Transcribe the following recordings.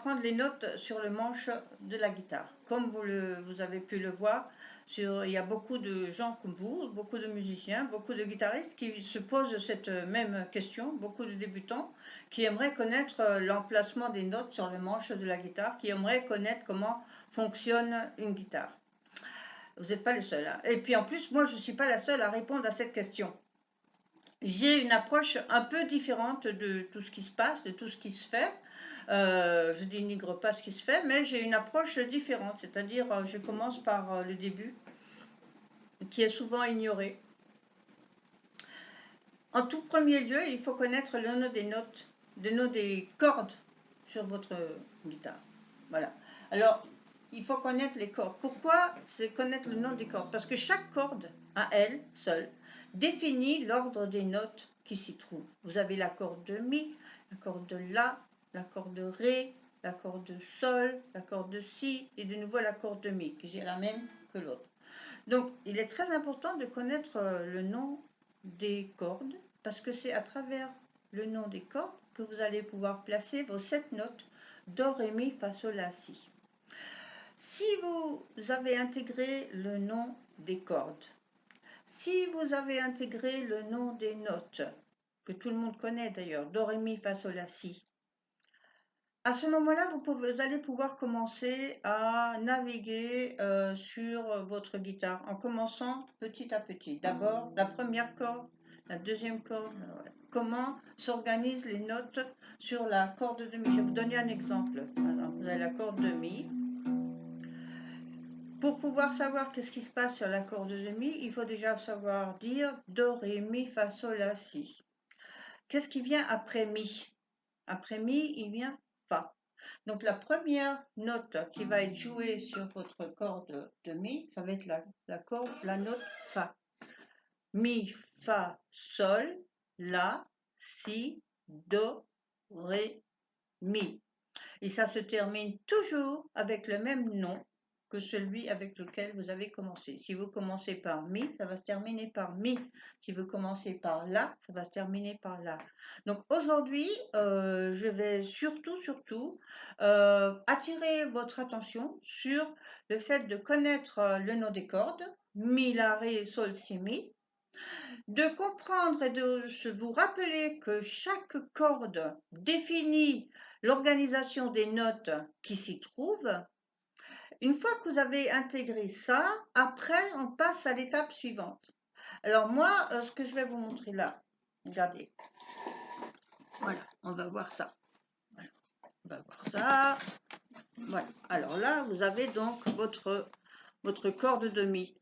prendre les notes sur le manche de la guitare. Comme vous avez pu le voir, il y a beaucoup de gens comme vous, beaucoup de musiciens, beaucoup de guitaristes qui se posent cette même question, beaucoup de débutants qui aimeraient connaître l'emplacement des notes sur le manche de la guitare, qui aimeraient connaître comment fonctionne une guitare. Vous n'êtes pas les seuls. Hein. Et puis en plus, moi, je ne suis pas la seule à répondre à cette question. J'ai une approche un peu différente de tout ce qui se passe, de tout ce qui se fait. Je dénigre pas ce qui se fait, mais j'ai une approche différente, c'est-à-dire je commence par le début, qui est souvent ignoré. En tout premier lieu, il faut connaître le nom des notes, le nom des cordes sur votre guitare. Voilà. Alors, il faut connaître les cordes. Pourquoi c'est connaître le nom des cordes? Parce que chaque corde, à elle seule, définit l'ordre des notes qui s'y trouvent. Vous avez la corde de Mi, la corde de La, la corde de Ré, la corde de Sol, la corde de Si et de nouveau la corde de Mi, qui est la même que l'autre. Donc, il est très important de connaître le nom des cordes parce que c'est à travers le nom des cordes que vous allez pouvoir placer vos 7 notes Do, Ré, Mi, Fa, Sol, La, Si. Si vous avez intégré le nom des cordes, si vous avez intégré le nom des notes, que tout le monde connaît d'ailleurs, Do, Ré, Mi, Fa, Sol, La, Si, à ce moment-là, vous allez pouvoir commencer à naviguer sur votre guitare en commençant petit à petit. D'abord, la première corde, la deuxième corde. Comment s'organisent les notes sur la corde de Mi? Je vais vous donner un exemple. Alors, vous avez la corde de Mi. Pour pouvoir savoir qu'est-ce qui se passe sur la corde de Mi, il faut déjà savoir dire Do, Ré, Mi, Fa, Sol, La, Si. Qu'est-ce qui vient après Mi? Après Mi, il vient Fa. Donc la première note qui va être jouée sur votre corde de Mi, ça va être la note Fa. Mi, Fa, Sol, La, Si, Do, Ré, Mi. Et ça se termine toujours avec le même nom que celui avec lequel vous avez commencé. Si vous commencez par Mi, ça va se terminer par Mi. Si vous commencez par La, ça va se terminer par La. Donc aujourd'hui, je vais surtout attirer votre attention sur le fait de connaître le nom des cordes, Mi, La, Ré, Sol, Si, Mi, de comprendre et de vous rappeler que chaque corde définit l'organisation des notes qui s'y trouvent. Une fois que vous avez intégré ça, après, on passe à l'étape suivante. Alors moi, ce que je vais vous montrer là, regardez. Voilà, on va voir ça. Voilà, on va voir ça. Voilà. Alors là, vous avez donc votre corde de Mi.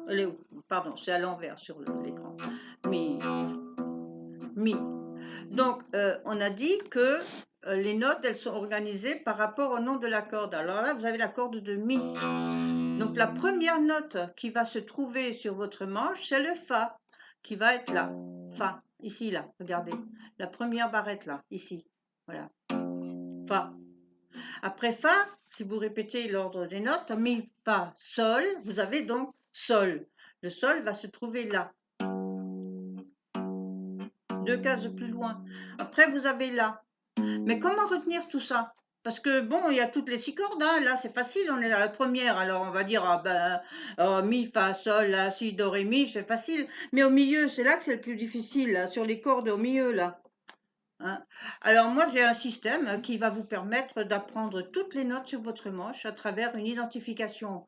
Elle est où? Pardon, c'est à l'envers sur l'écran. Mi. Mi. Donc, on a dit que les notes, elles sont organisées par rapport au nom de la corde. Alors là, vous avez la corde de Mi. Donc, la première note qui va se trouver sur votre manche, c'est le Fa, qui va être là. Fa, ici, là, regardez. La première barrette, là, ici. Voilà. Fa. Après Fa, si vous répétez l'ordre des notes, Mi, Fa, Sol, vous avez donc Sol. Le Sol va se trouver là. 2 cases plus loin. Après, vous avez La. Mais comment retenir tout ça? Parce que bon, il y a toutes les 6 cordes, hein. Là c'est facile, on est à la première, alors on va dire Mi, Fa, Sol, La, Si, Do, Ré, Mi, c'est facile. Mais au milieu, c'est là que c'est le plus difficile, là, sur les cordes au milieu, là. Hein. Alors moi j'ai un système qui va vous permettre d'apprendre toutes les notes sur votre manche à travers une identification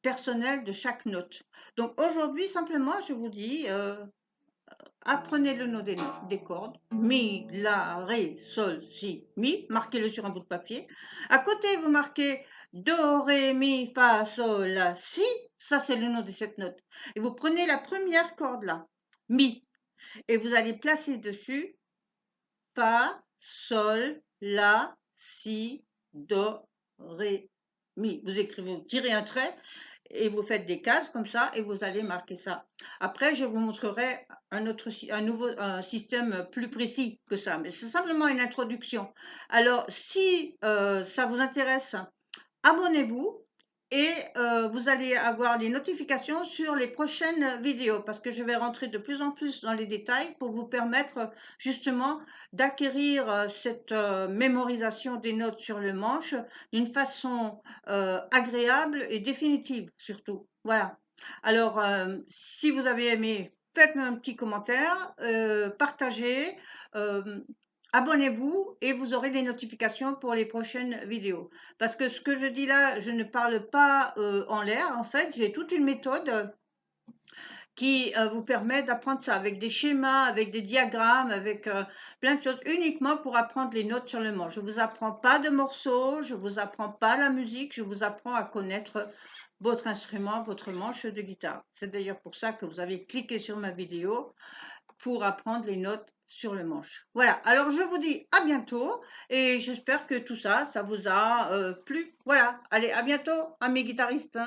personnelle de chaque note. Donc aujourd'hui, simplement, je vous dis, apprenez le nom des cordes. Mi, La, Ré, Sol, Si, Mi. Marquez-le sur un bout de papier. À côté, vous marquez Do, Ré, Mi, Fa, Sol, La, Si. Ça, c'est le nom de cette note. Et vous prenez la première corde là, Mi. Et vous allez placer dessus Fa, Sol, La, Si, Do, Ré, Mi. Vous écrivez, vous tirez un trait et vous faites des cases comme ça et vous allez marquer ça. Après, je vous montrerai un nouveau système plus précis que ça, mais c'est simplement une introduction. Alors, si ça vous intéresse, abonnez-vous et vous allez avoir les notifications sur les prochaines vidéos parce que je vais rentrer de plus en plus dans les détails pour vous permettre justement d'acquérir cette mémorisation des notes sur le manche d'une façon agréable et définitive surtout. Voilà. Alors, si vous avez aimé, faites-moi un petit commentaire, partagez, euh, abonnez-vous et vous aurez des notifications pour les prochaines vidéos. Parce que ce que je dis là, je ne parle pas en l'air. En fait, j'ai toute une méthode qui vous permet d'apprendre ça avec des schémas, avec des diagrammes, avec plein de choses, uniquement pour apprendre les notes sur le manche. Je ne vous apprends pas de morceaux, je ne vous apprends pas la musique, je vous apprends à connaître votre instrument, votre manche de guitare. C'est d'ailleurs pour ça que vous avez cliqué sur ma vidéo pour apprendre les notes sur le manche. Voilà, alors je vous dis à bientôt et j'espère que tout ça, ça vous a plu. Voilà, allez, à bientôt, amis guitaristes.